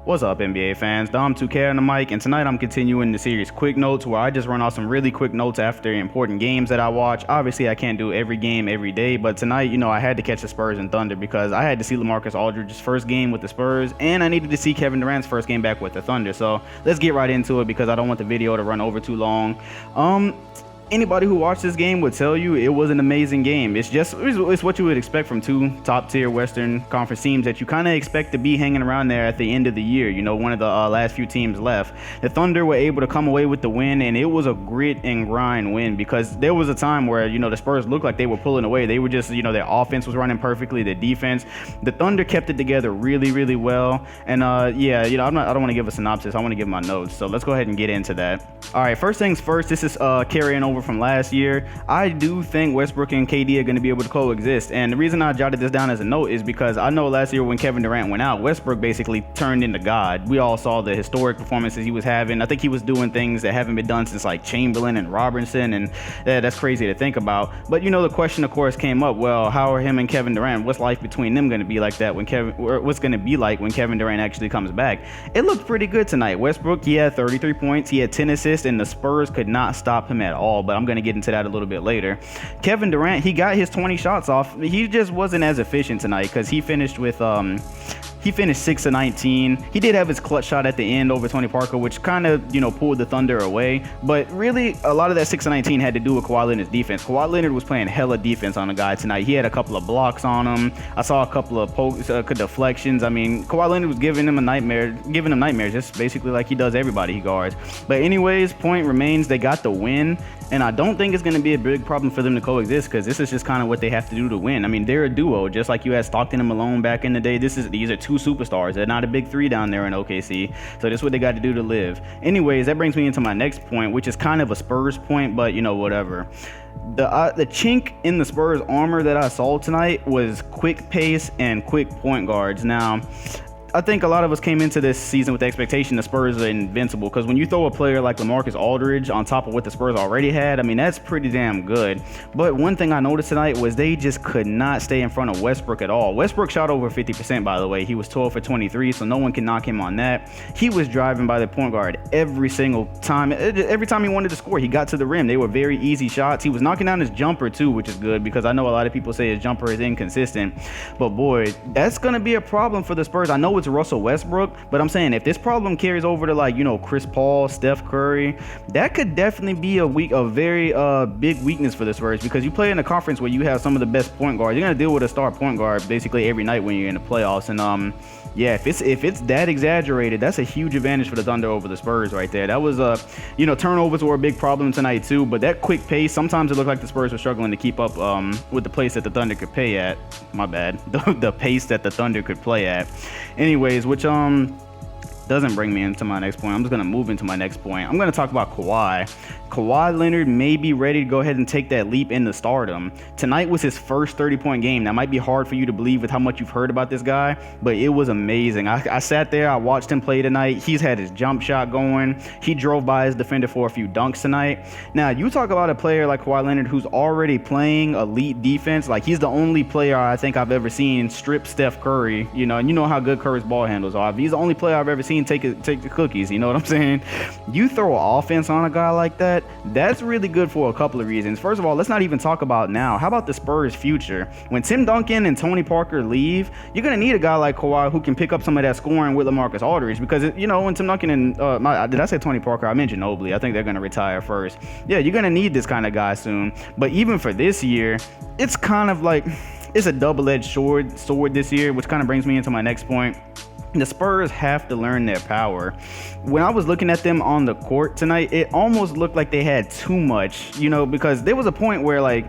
What's up, NBA fans? Dom 2K on the mic, and tonight I'm continuing the series Quick Notes, where I just run off some really quick notes after important games that I watch. Obviously, I can't do every game every day, but tonight, I had to catch the Spurs and Thunder because I had to see Lamarcus Aldridge's first game with the Spurs, and I needed to see Kevin Durant's first game back with the Thunder. So let's get right into it because I don't want the video to run over too long. Anybody who watched this game would tell you it was an amazing game. It's what you would expect from two top-tier Western Conference teams that you kind of expect to be hanging around there at the end of the year. One of the last few teams left. The Thunder were able to come away with the win, and it was a grit and grind win because there was a time where, the Spurs looked like they were pulling away. They were just, their offense was running perfectly, their defense. The Thunder kept it together really, really well. And, I don't want to give a synopsis. I want to give my notes. So let's go ahead and get into that. All right, first things first, this is carrying over from last year. I do think Westbrook and KD are going to be able to coexist, and the reason I jotted this down as a note is because I know last year when Kevin Durant went out, Westbrook basically turned into God. We all saw the historic performances he was having. I think he was doing things that haven't been done since like Chamberlain and Robinson, and that's crazy to think about. But the question of course came up, well, how are him and Kevin Durant, what's life between them going to be like that what's going to be like when Kevin Durant actually comes back? It looked pretty good tonight. Westbrook, he had 33 points, he had 10 assists, and the Spurs could not stop him at all, but I'm going to get into that a little bit later. Kevin Durant, he got his 20 shots off. He just wasn't as efficient tonight because he finished with 6 of 19. He did have his clutch shot at the end over Tony Parker, which kind of, pulled the Thunder away. But really, a lot of that 6 of 19 had to do with Kawhi Leonard's defense. Kawhi Leonard was playing hella defense on the guy tonight. He had a couple of blocks on him. I saw a couple of deflections. I mean, Kawhi Leonard was giving him nightmares, just basically like he does everybody he guards. But anyways, point remains, they got the win. And I don't think it's going to be a big problem for them to coexist because this is just kind of what they have to do to win. I mean, they're a duo, just like you had Stockton and Malone back in the day. These are two superstars. They're not a big three down there in OKC. So this is what they got to do to live. Anyways, that brings me into my next point, which is kind of a Spurs point, but whatever. The chink in the Spurs armor that I saw tonight was quick pace and quick point guards. Now, I think a lot of us came into this season with the expectation the Spurs are invincible because when you throw a player like Lamarcus Aldridge on top of what the Spurs already had, I mean, that's pretty damn good. But one thing I noticed tonight was they just could not stay in front of Westbrook at all. Westbrook shot over 50%, by the way. He was 12 for 23, so no one can knock him on that. He was driving by the point guard every single time. Every time he wanted to score, he got to the rim. They were very easy shots. He was knocking down his jumper, too, which is good because I know a lot of people say his jumper is inconsistent. But, boy, that's going to be a problem for the Spurs. I know it's Russell Westbrook, but I'm saying if this problem carries over to Chris Paul, Steph Curry, that could definitely be a very big weakness for the Spurs because you play in a conference where you have some of the best point guards. You're gonna deal with a star point guard basically every night when you're in the playoffs, and if it's that exaggerated, that's a huge advantage for the Thunder over the Spurs right there. That was turnovers were a big problem tonight too, but that quick pace, sometimes it looked like the Spurs were struggling to keep up with the pace that the Thunder could play at. My bad. The pace that the Thunder could play at. Anyways, which doesn't bring me into my next point. I'm just going to move into my next point. I'm going to talk about Kawhi. Kawhi Leonard may be ready to go ahead and take that leap into stardom. Tonight was his first 30-point game. That might be hard for you to believe with how much you've heard about this guy, but it was amazing. I sat there, I watched him play tonight. He's had his jump shot going. He drove by his defender for a few dunks tonight. Now, you talk about a player like Kawhi Leonard who's already playing elite defense. Like, he's the only player I think I've ever seen strip Steph Curry, and you know how good Curry's ball handles are. He's the only player I've ever seen take the cookies, you know what I'm saying? You throw offense on a guy like that, that's really good for a couple of reasons. First of all, let's not even talk about now. How about the Spurs' future? When Tim Duncan and Tony Parker leave, you're going to need a guy like Kawhi who can pick up some of that scoring with Lamarcus Aldridge because, when Tim Duncan and, did I say Tony Parker? I mentioned Ginobili. I think they're going to retire first. Yeah, you're going to need this kind of guy soon. But even for this year, it's kind of like, it's a double-edged sword this year, which kind of brings me into my next point. The Spurs have to learn their power. When I was looking at them on the court tonight, it almost looked like they had too much, because there was a point where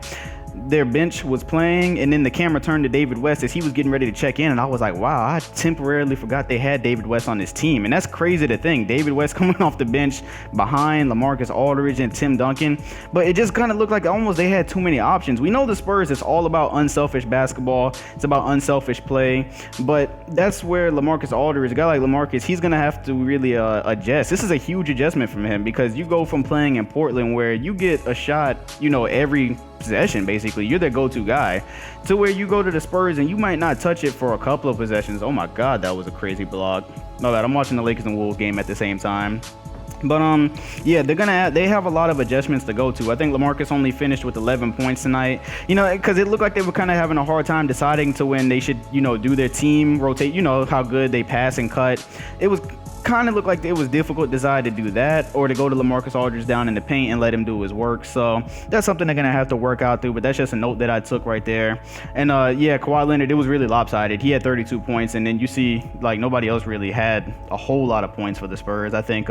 their bench was playing and then the camera turned to David West as he was getting ready to check in, and I was like, wow, I temporarily forgot they had David West on this team. And that's crazy to think, David West coming off the bench behind Lamarcus Aldridge and Tim Duncan. But it just kind of looked like almost they had too many options. We know the Spurs, it's all about unselfish basketball, it's about unselfish play, but that's where Lamarcus Aldridge, a guy like Lamarcus, he's gonna have to really adjust. This is a huge adjustment from him because you go from playing in Portland where you get a shot every possession basically. basically. You're their go-to guy, to where you go to the Spurs and you might not touch it for a couple of possessions. Oh my God, that was a crazy block. No, that I'm watching the Lakers and Wolves game at the same time. But yeah, they have a lot of adjustments to go to. I think Lamarcus only finished with 11 points tonight, you know, because it looked like they were kind of having a hard time deciding to when they should, you know, do their team rotate, you know, how good they pass and cut. It was kind of looked like it was difficult to decide to do that or to go to Lamarcus Aldridge down in the paint and let him do his work. So that's something they're gonna have to work out through, but that's just a note that I took right there. And yeah, Kawhi Leonard, it was really lopsided. He had 32 points, and then you see like nobody else really had a whole lot of points for the Spurs. I think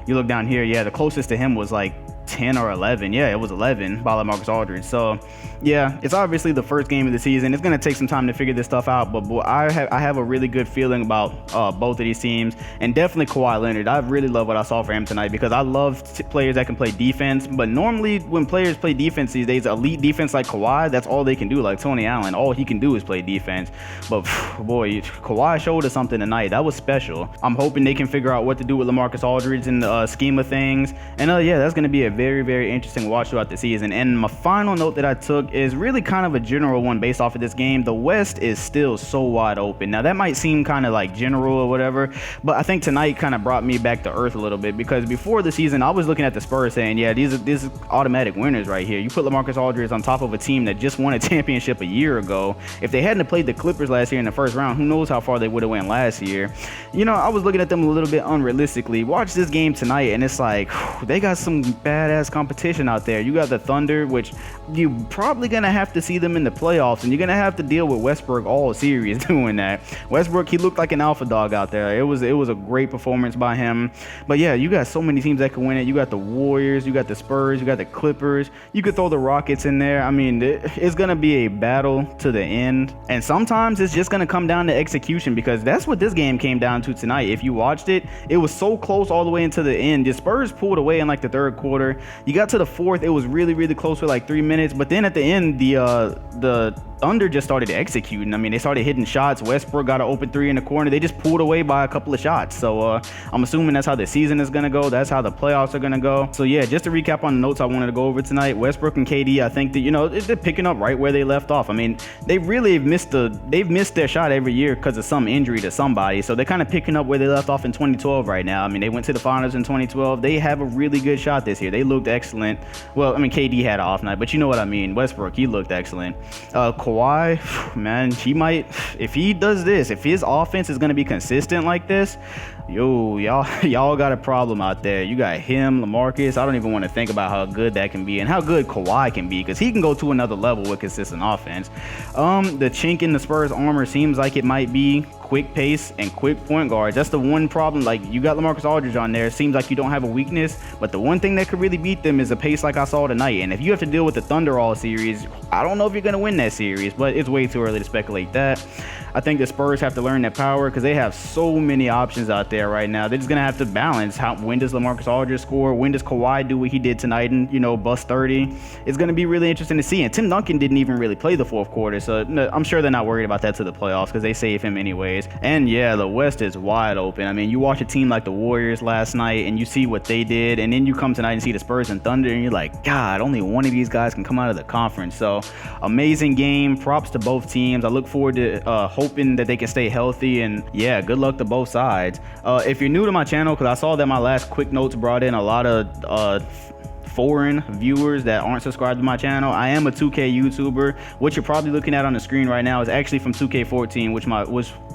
you look down here, yeah, the closest to him was like 10 or 11. Yeah, it was 11 by Lamarcus Aldridge. So yeah, it's obviously the first game of the season. It's going to take some time to figure this stuff out, but boy, I have a really good feeling about both of these teams, and definitely Kawhi Leonard. I really love what I saw for him tonight, because I love players that can play defense, but normally when players play defense these days, elite defense like Kawhi, that's all they can do. Like Tony Allen, all he can do is play defense. But boy, Kawhi showed us something tonight. That was special. I'm hoping they can figure out what to do with Lamarcus Aldridge in the scheme of things, and yeah, that's going to be a very, very interesting watch throughout the season. And my final note that I took is really kind of a general one based off of this game. The West is still so wide open. Now that might seem kind of like general or whatever, but I think tonight kind of brought me back to earth a little bit, because before the season I was looking at the Spurs saying, yeah, these are automatic winners right here. You put Lamarcus Aldridge on top of a team that just won a championship a year ago. If they hadn't played the Clippers last year in the first round, who knows how far they would have went last year. You know, I was looking at them a little bit unrealistically. Watch this game tonight and it's like, they got some badass competition out there. You got the Thunder, which you probably gonna have to see them in the playoffs, and you're gonna have to deal with Westbrook all series doing that. Westbrook, he looked like an alpha dog out there. It was a great performance by him. But yeah, you got so many teams that can win it. You got the Warriors, you got the Spurs, you got the Clippers, you could throw the Rockets in there. I mean, it's gonna be a battle to the end, and sometimes it's just gonna come down to execution, because that's what this game came down to tonight. If you watched it, it was so close all the way into the end. The Spurs pulled away in like the third quarter. You got to the fourth, it was really, really close for like 3 minutes, but then at the end, the Thunder just started executing. I mean, they started hitting shots. Westbrook got an open three in the corner. They just pulled away by a couple of shots. So I'm assuming that's how the season is going to go. That's how the playoffs are going to go. So yeah, just to recap on the notes I wanted to go over tonight, Westbrook and KD, I think that, you know, they're picking up right where they left off. I mean, they really they've missed their shot every year because of some injury to somebody. So they're kind of picking up where they left off in 2012 right now. I mean, they went to the finals in 2012. They have a really good shot this year. They looked excellent. Well, I mean, KD had an off night, but you know what I mean. Westbrook, he looked excellent. Kawhi, man, he might, if he does this, if his offense is going to be consistent like this, y'all got a problem out there. You got him, Lamarcus. I don't even want to think about how good that can be and how good Kawhi can be, because he can go to another level with consistent offense. The chink in the Spurs armor seems like it might be quick pace and quick point guards. That's the one problem. Like, you got Lamarcus Aldridge on there. It seems like you don't have a weakness, but the one thing that could really beat them is a pace like I saw tonight. And if you have to deal with the Thunder all series, I don't know if you're going to win that series, but it's way too early to speculate that. I think the Spurs have to learn their power, because they have so many options out there right now. They're just going to have to balance when does Lamarcus Aldridge score? When does Kawhi do what he did tonight and, you know, bust 30? It's going to be really interesting to see. And Tim Duncan didn't even really play the fourth quarter, so I'm sure they're not worried about that to the playoffs, because they save him anyways. And yeah, the West is wide open. I mean, you watch a team like the Warriors last night and you see what they did, and then you come tonight and see the Spurs and Thunder, and you're like, God, only one of these guys can come out of the conference. So amazing game. Props to both teams. I look forward to hoping that they can stay healthy, and yeah, good luck to both sides. If you're new to my channel, because I saw that my last quick notes brought in a lot of foreign viewers that aren't subscribed to my channel, I am a 2K YouTuber. What you're probably looking at on the screen right now is actually from 2K14, which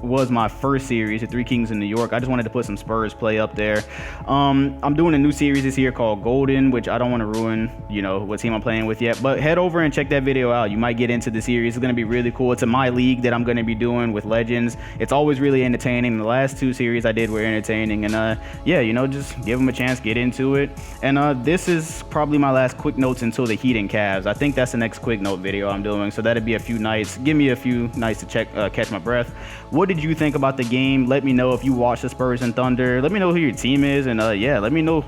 was my first series, the Three Kings in New York. I just wanted to put some Spurs play up there. I'm doing a new series this year called Golden, which I don't want to ruin, you know, what team I'm playing with yet, but head over and check that video out. You might get into the series. It's going to be really cool. It's a my league that I'm going to be doing with legends. It's always really entertaining. The last two series I did were entertaining, and yeah, you know, just give them a chance, get into it. And this is probably my last quick notes until the Heat and Cavs. I think that's the next quick note video I'm doing, so that'd be a few nights. Give me a few nights to catch my breath. What did you think about the game? Let me know if you watched the Spurs and Thunder. Let me know who your team is, and yeah, let me know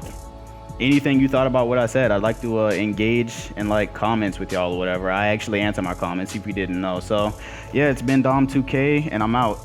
anything you thought about what I said. I'd like to engage in like comments with y'all or whatever. I actually answer my comments if you didn't know. So yeah, it's been Dom2K, and I'm out.